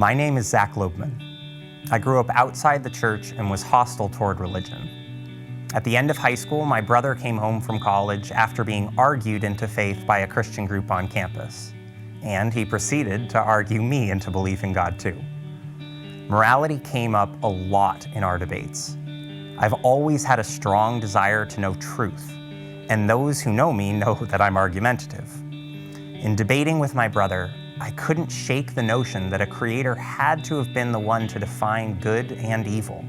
My name is Zach Lobman. I grew up outside the church and was hostile toward religion. At the end of high school, my brother came home from college after being argued into faith by a Christian group on campus, and he proceeded to argue me into belief in God too. Morality came up a lot in our debates. I've always had a strong desire to know truth, and those who know me know that I'm argumentative. In debating with my brother, I couldn't shake the notion that a creator had to have been the one to define good and evil.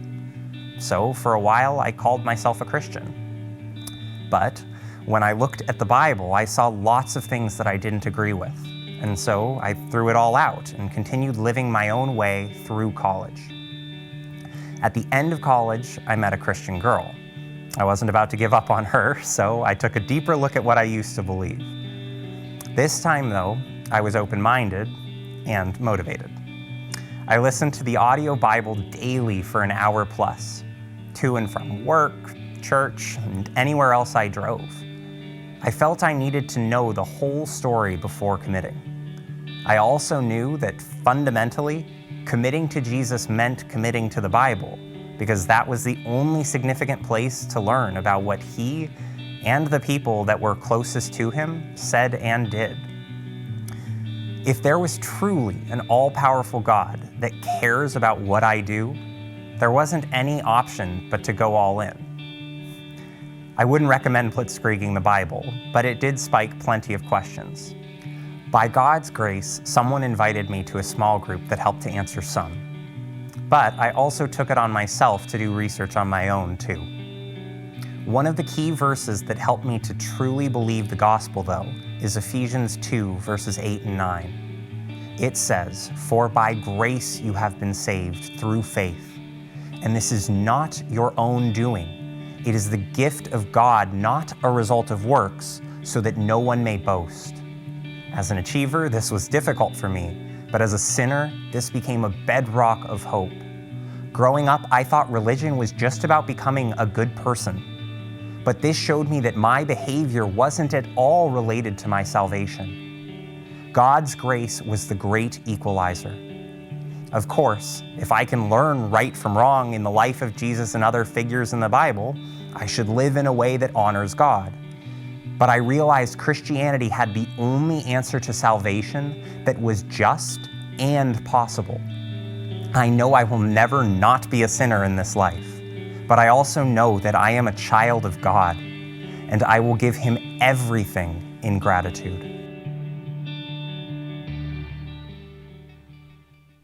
So for a while, I called myself a Christian. But when I looked at the Bible, I saw lots of things that I didn't agree with. And so I threw it all out and continued living my own way through college. At the end of college, I met a Christian girl. I wasn't about to give up on her, so I took a deeper look at what I used to believe. This time, though, I was open-minded and motivated. I listened to the audio Bible daily for an hour plus, to and from work, church, and anywhere else I drove. I felt I needed to know the whole story before committing. I also knew that fundamentally, committing to Jesus meant committing to the Bible, because that was the only significant place to learn about what he and the people that were closest to him said and did. If there was truly an all-powerful God that cares about what I do, there wasn't any option but to go all in. I wouldn't recommend blitzkrieging the Bible, but it did spike plenty of questions. By God's grace, someone invited me to a small group that helped to answer some. But I also took it on myself to do research on my own, too. One of the key verses that helped me to truly believe the gospel, though, is Ephesians 2, verses 8 and 9. It says, "For by grace you have been saved through faith, and this is not your own doing. It is the gift of God, not a result of works, so that no one may boast." As an achiever, this was difficult for me, but as a sinner, this became a bedrock of hope. Growing up, I thought religion was just about becoming a good person. But this showed me that my behavior wasn't at all related to my salvation. God's grace was the great equalizer. Of course, if I can learn right from wrong in the life of Jesus and other figures in the Bible, I should live in a way that honors God. But I realized Christianity had the only answer to salvation that was just and possible. I know I will never not be a sinner in this life. But I also know that I am a child of God, and I will give him everything in gratitude.